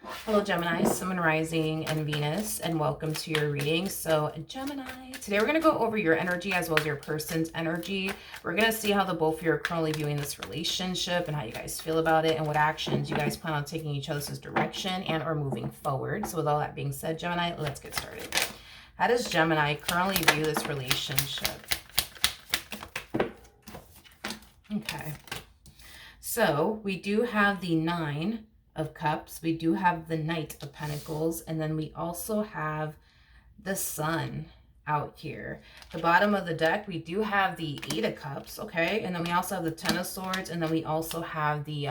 Hello Gemini, Sun, Moon, Rising, and Venus, and welcome to your reading. So Gemini, today we're going to go over your energy as well as your person's energy. We're going to see how the both of you are currently viewing this relationship and how you guys feel about it and what actions you guys plan on taking each other's direction and or moving forward. So with all that being said, Gemini, let's get started. How does Gemini currently view this relationship? Okay, so we do have the Nine of Cups, we do have the Knight of Pentacles, and then we also have the Sun out here. The bottom of the deck, we do have the Eight of Cups, okay, and then we also have the Ten of Swords, and then we also have the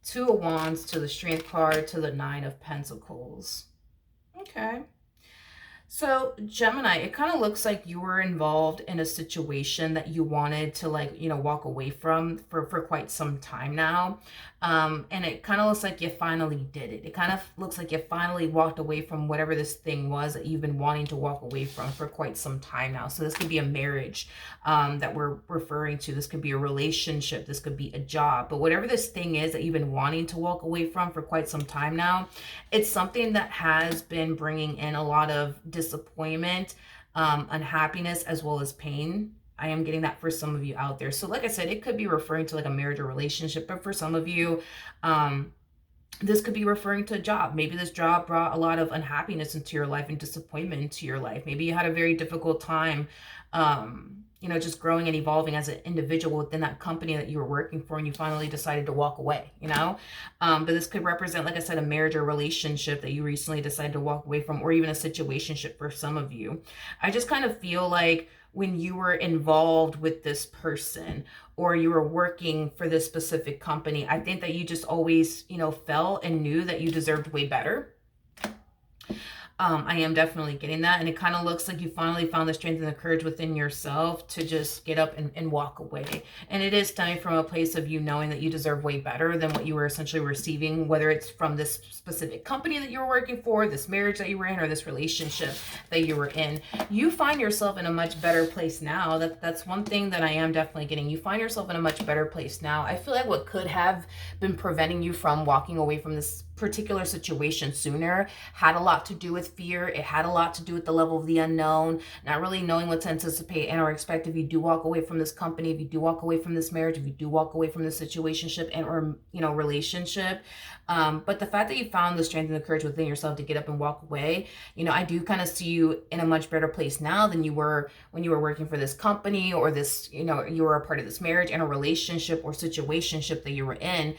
Two of Wands to the Strength card to the Nine of Pentacles. Okay. So Gemini, it kind of looks like you were involved in a situation that you wanted to, like, you know, walk away from for quite some time now. And it kind of looks like you finally did it. It kind of looks like you finally walked away from whatever this thing was that you've been wanting to walk away from for quite some time now. So this could be a marriage that we're referring to. This could be a relationship. This could be a job. But whatever this thing is that you've been wanting to walk away from for quite some time now, it's something that has been bringing in a lot of disappointment, unhappiness, as well as pain. I am getting that for some of you out there. So like I said, it could be referring to like a marriage or relationship, but for some of you, this could be referring to a job. Maybe this job brought a lot of unhappiness into your life and disappointment into your life. Maybe you had a very difficult time, you know, just growing and evolving as an individual within that company that you were working for, and you finally decided to walk away, you know? But this could represent, like I said, a marriage or relationship that you recently decided to walk away from, or even a situationship for some of you. I just kind of feel like when you were involved with this person or you were working for this specific company, I think that you just always, you know, felt and knew that you deserved way better. I am definitely getting that. And it kind of looks like you finally found the strength and the courage within yourself to just get up and walk away. And it is stemming from a place of you knowing that you deserve way better than what you were essentially receiving, whether it's from this specific company that you were working for, this marriage that you were in, or this relationship that you were in. You find yourself in a much better place now. That's one thing that I am definitely getting. You find yourself in a much better place now. I feel like what could have been preventing you from walking away from this particular situation sooner had a lot to do with fear. It had a lot to do with the level of the unknown, not really knowing what to anticipate and or expect if you do walk away from this company, if you do walk away from this marriage, if you do walk away from this situationship and or, you know, relationship. But the fact that you found the strength and the courage within yourself to get up and walk away, you know, I do kind of see you in a much better place now than you were when you were working for this company, or this, you know, you were a part of this marriage and a relationship or situationship that you were in.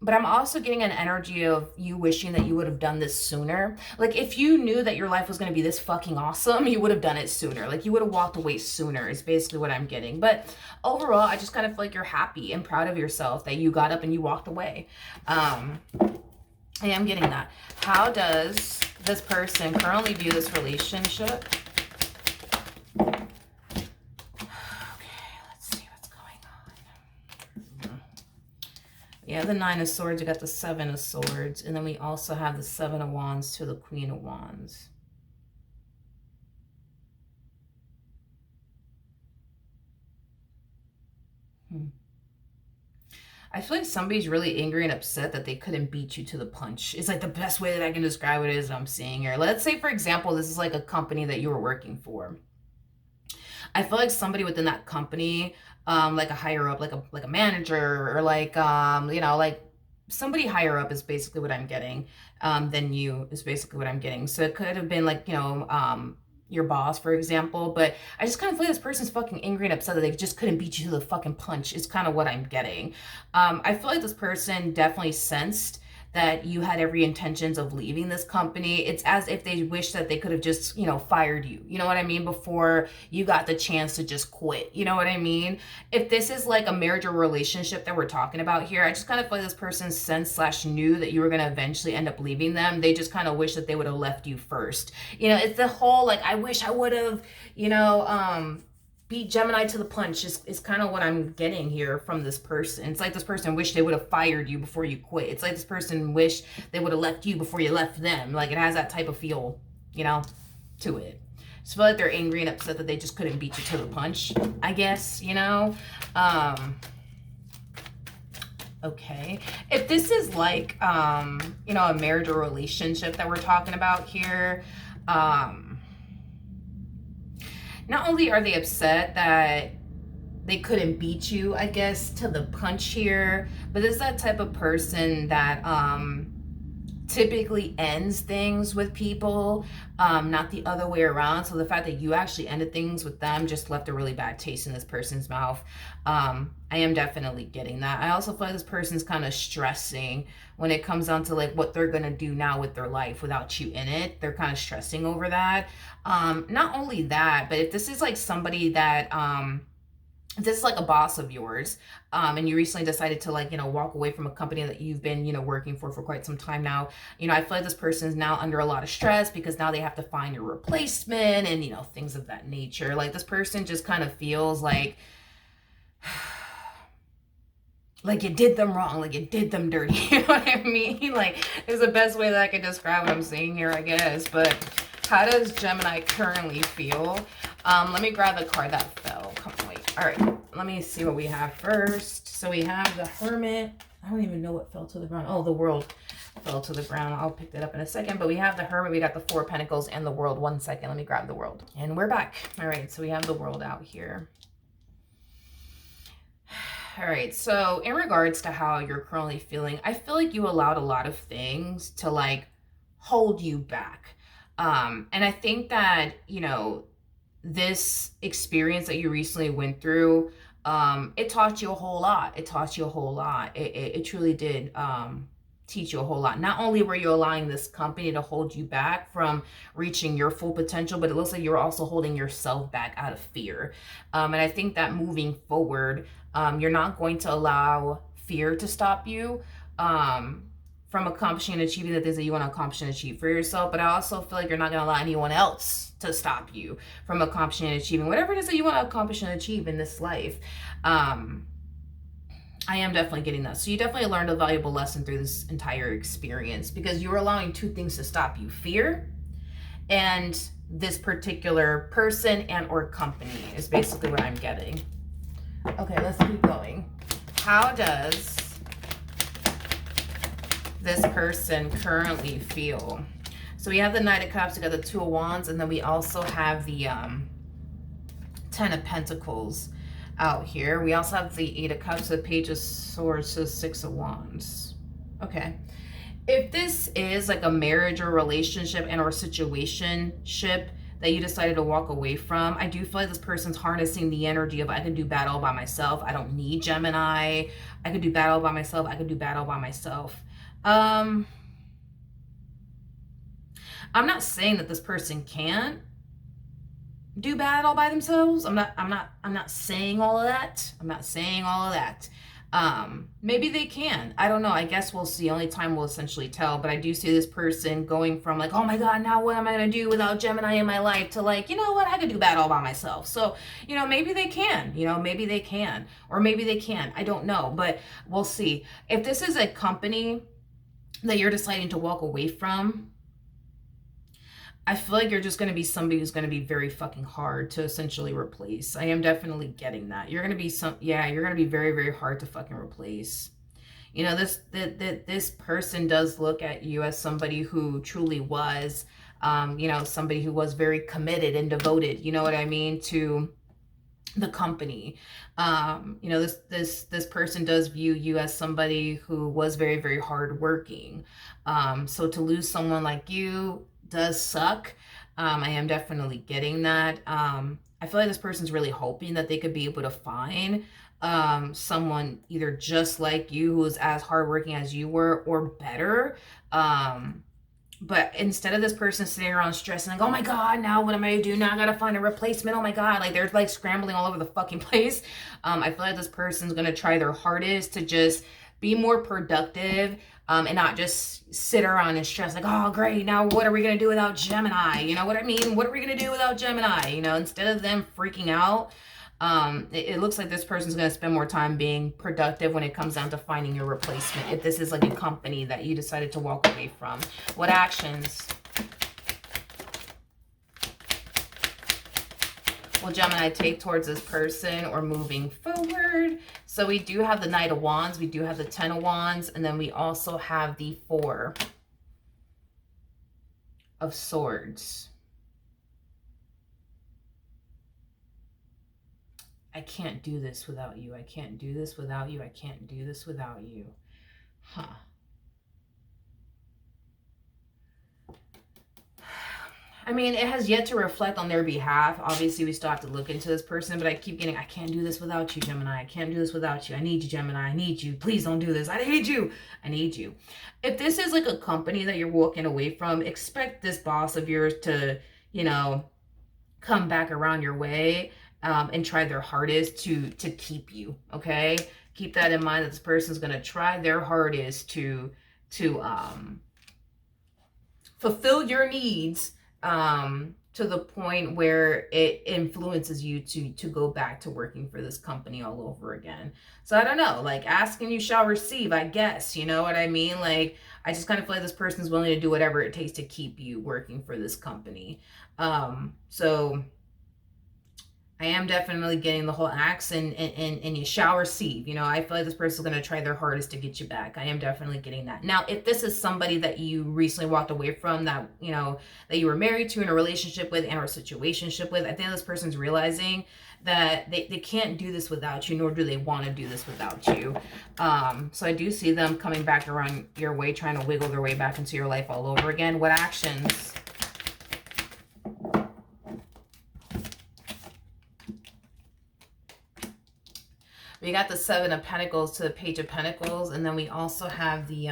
But I'm also getting an energy of you wishing that you would have done this sooner. Like, if you knew that your life was going to be this fucking awesome, you would have done it sooner. Like, you would have walked away sooner is basically what I'm getting. But overall, I just kind of feel like you're happy and proud of yourself that you got up and you walked away. I am getting that. How does this person currently view this relationship? Yeah, the Nine of Swords, we got the Seven of Swords, and then we also have the Seven of Wands to the Queen of Wands. I feel like somebody's really angry and upset that they couldn't beat you to the punch. It's like the best way that I can describe it is I'm seeing here. Let's say, for example, this is like a company that you were working for. I feel like somebody within that company, like a higher up, like a manager, or like, you know, like somebody higher up is basically what I'm getting, than you is basically what I'm getting. So it could have been like, you know, your boss, for example, but I just kind of feel like this person's fucking angry and upset that they just couldn't beat you to the fucking punch is kind of what I'm getting. I feel like this person definitely sensed that you had every intentions of leaving this company. It's as if they wish that they could have just, you know, fired you. You know what I mean? Before you got the chance to just quit. You know what I mean? If this is like a marriage or relationship that we're talking about here, I just kind of feel like this person sensed / knew that you were going to eventually end up leaving them. They just kind of wish that they would have left you first. You know, it's the whole, like, I wish I would have, you know, beat Gemini to the punch is kind of what I'm getting here from this person. It's like this person wished they would have fired you before you quit. It's like this person wished they would have left you before you left them. Like, it has that type of feel, you know, to it. Just feel like they're angry and upset that they just couldn't beat you to the punch, I guess, you know. Okay. If this is like, you know, a marriage or relationship that we're talking about here, not only are they upset that they couldn't beat you, I guess, to the punch here, but it's that type of person that typically ends things with people, not the other way around. So the fact that you actually ended things with them just left a really bad taste in this person's mouth. I am definitely getting that. I also feel like this person's kind of stressing when it comes down to like what they're gonna do now with their life without you in it. They're kind of stressing over that. Not only that, but if this is like somebody that if this is like a boss of yours, and you recently decided to, like, you know, walk away from a company that you've been, you know, working for quite some time now, you know, I feel like this person is now under a lot of stress because now they have to find your replacement and, you know, things of that nature. Like, this person just kind of feels like you did them wrong, like you did them dirty. You know what I mean? Like, is the best way that I could describe what I'm saying here, I guess. But how does Gemini currently feel? Let me grab the card that fell. Come on, wait. All right, let me see what we have first. So we have the Hermit. I don't even know what fell to the ground. Oh, the World fell to the ground. I'll pick that up in a second. But we have the Hermit. We got the Four of Pentacles and the World. 1 second. Let me grab the World. And we're back. All right, so we have the World out here. All right, so in regards to how you're currently feeling, I feel like you allowed a lot of things to, like, hold you back. And I think that, you know, this experience that you recently went through, it taught you a whole lot. It taught you a whole lot. It truly did teach you a whole lot. Not only were you allowing this company to hold you back from reaching your full potential, but it looks like you're also holding yourself back out of fear. And I think that moving forward, you're not going to allow fear to stop you from accomplishing and achieving the things that you want to accomplish and achieve for yourself. But I also feel like you're not going to allow anyone else to stop you from accomplishing and achieving whatever it is that you want to accomplish and achieve in this life. I am definitely getting that. So you definitely learned a valuable lesson through this entire experience, because you were allowing two things to stop you: fear and this particular person and or company is basically what I'm getting. Okay, let's keep going. How does this person currently feel? So we have the Knight of Cups, we got the Two of Wands, and then we also have the Ten of Pentacles out here. We also have the Eight of Cups, the Page of Swords, the Six of Wands. Okay. If this is like a marriage or relationship and or situationship that you decided to walk away from, I do feel like this person's harnessing the energy of, I can do bad all by myself. I don't need Gemini. I could do bad all by myself. I could do bad all by myself. I'm not saying that this person can't do bad all by themselves. I'm not saying all of that. I'm not saying all of that. Maybe they can. I don't know. I guess we'll see. Only time will essentially tell. But I do see this person going from like, oh my God, now what am I going to do without Gemini in my life, to like, you know what, I could do bad all by myself. So, you know, maybe they can, you know, maybe they can, or maybe they can't. I don't know, but we'll see. If this is a company that you're deciding to walk away from, I feel like you're just going to be somebody who's going to be very fucking hard to essentially replace. I am definitely getting that. You're going to be you're going to be very, very hard to fucking replace. You know, this person does look at you as somebody who truly was, you know, somebody who was very committed and devoted, you know what I mean, to the company. You know, this person does view you as somebody who was very, very hardworking. So to lose someone like you does suck. I am definitely getting that. I feel like this person's really hoping that they could be able to find someone either just like you, who is as hardworking as you were, or better. But instead of this person sitting around stressing, like, oh my God, now what am I gonna do? Now I gotta find a replacement. Oh my God, like they're like scrambling all over the fucking place. I feel like this person's gonna try their hardest to just be more productive, and not just sit around and stress like, oh great, now what are we gonna do without Gemini? You know what I mean? What are we gonna do without Gemini? You know, instead of them freaking out, it looks like this person's going to spend more time being productive when it comes down to finding your replacement. If this is like a company that you decided to walk away from, what actions will Gemini take towards this person or moving forward? So we do have the Knight of Wands, we do have the Ten of Wands, and then we also have the Four of Swords. I can't do this without you. I can't do this without you. I can't do this without you. Huh. I mean, it has yet to reflect on their behalf. Obviously, we still have to look into this person, but I keep getting, I can't do this without you, Gemini. I can't do this without you. I need you, Gemini. I need you. Please don't do this. I need you. I need you. If this is like a company that you're walking away from, expect this boss of yours to, you know, come back around your way and try their hardest to keep you, okay? Keep that in mind, that this person's going to try their hardest to fulfill your needs to the point where it influences you to go back to working for this company all over again. So I don't know, like, ask and you shall receive, I guess, you know what I mean? Like, I just kind of feel like this person's willing to do whatever it takes to keep you working for this company. So I am definitely getting the whole axe and you shall receive. You know, I feel like this person's going to try their hardest to get you back. I am definitely getting that. Now, if this is somebody that you recently walked away from, that, you know, that you were married to, in a relationship with, and or a situationship with, I think this person's realizing that they can't do this without you, nor do they want to do this without you. So I do see them coming back around your way, trying to wiggle their way back into your life all over again. What actions? We got the Seven of Pentacles to the Page of Pentacles, and then we also have the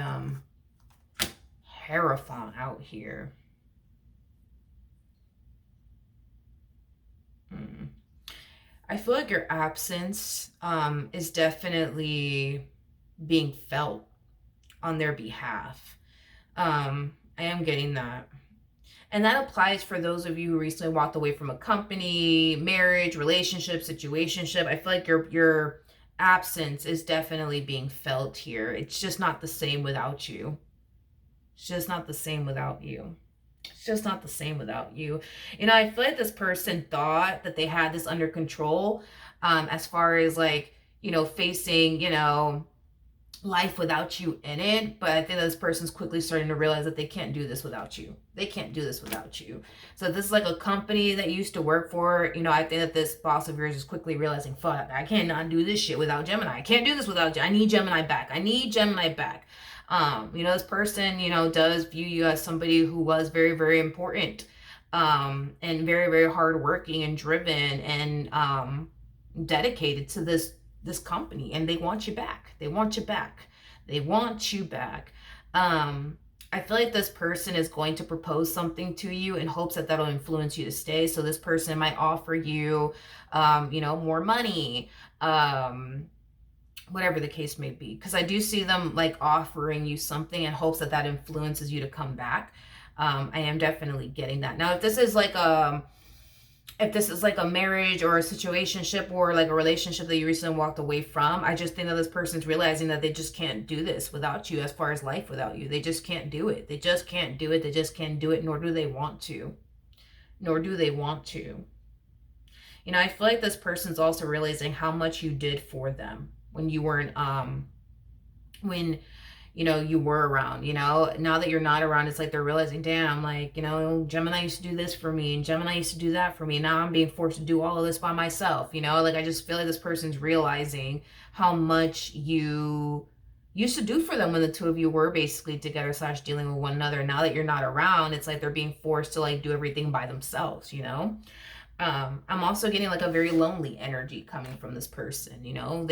Hierophant out here. I feel like your absence is definitely being felt on their behalf. I am getting that. And that applies for those of you who recently walked away from a company, marriage, relationship, situationship. I feel like your absence is definitely being felt here. It's just not the same without you. It's just not the same without you. It's just not the same without you. You know, I feel like this person thought that they had this under control, as far as, like, you know, facing, you know, life without you in it. But I think this person's quickly starting to realize that they can't do this without you. They can't do this without you. So this is like a company that you used to work for. You know, I think that this boss of yours is quickly realizing, fuck, I cannot do this shit without Gemini. I can't do this without, I need Gemini back. I need Gemini back. You know, this person, you know, does view you as somebody who was very, very important, and very, very hardworking and driven and dedicated to this company, and they want you back. They want you back. They want you back. I feel like this person is going to propose something to you in hopes that that'll influence you to stay. So this person might offer you, you know, more money, whatever the case may be. Because I do see them, like, offering you something in hopes that that influences you to come back. I am definitely getting that. Now, if this is like a marriage or a situationship or like a relationship that you recently walked away from, I just think that this person's realizing that they just can't do this without you, as far as life without you. They just can't do it. They just can't do it. They just can't do it, nor do they want to. Nor do they want to. You know, I feel like this person's also realizing how much you did for them when you weren't, when, you know, you were around. You know, now that you're not around, it's like they're realizing, damn, like, you know, Gemini used to do this for me and Gemini used to do that for me. Now I'm being forced to do all of this by myself. You know, like, I just feel like this person's realizing how much you used to do for them when the two of you were basically together / dealing with one another. Now that you're not around, it's like they're being forced to, like, do everything by themselves, you know? I'm also getting, like, a very lonely energy coming from this person. You know,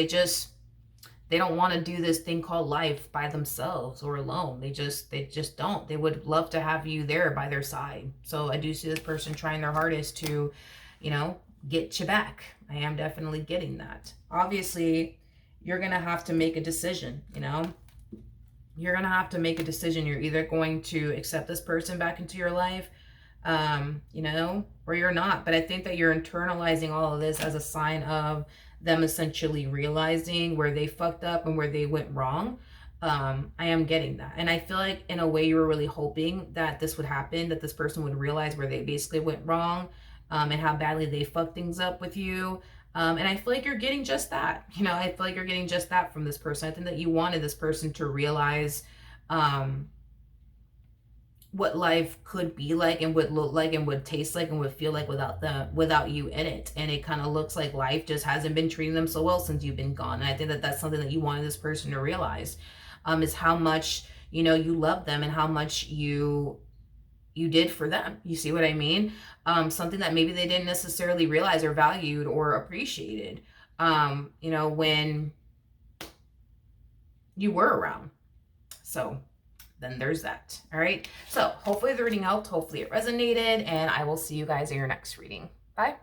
they don't want to do this thing called life by themselves or alone. They just don't. They would love to have you there by their side. So I do see this person trying their hardest to, you know, get you back. I am definitely getting that. Obviously, you're going to have to make a decision, you know. You're going to have to make a decision. You're either going to accept this person back into your life, you know, or you're not. But I think that you're internalizing all of this as a sign of them essentially realizing where they fucked up and where they went wrong. I am getting that. And I feel like in a way you were really hoping that this would happen, that this person would realize where they basically went wrong, and how badly they fuck things up with you. And I feel like you're getting just that. You know, I feel like you're getting just that from this person. I think that you wanted this person to realize what life could be like and would look like and would taste like and would feel like without you in it. And it kind of looks like life just hasn't been treating them so well since you've been gone. And I think that that's something that you wanted this person to realize, is how much, you know, you love them and how much you did for them. You see what I mean? Something that maybe they didn't necessarily realize or valued or appreciated, you know, when you were around. So then there's that. All right. So hopefully the reading helped. Hopefully it resonated, and I will see you guys in your next reading. Bye.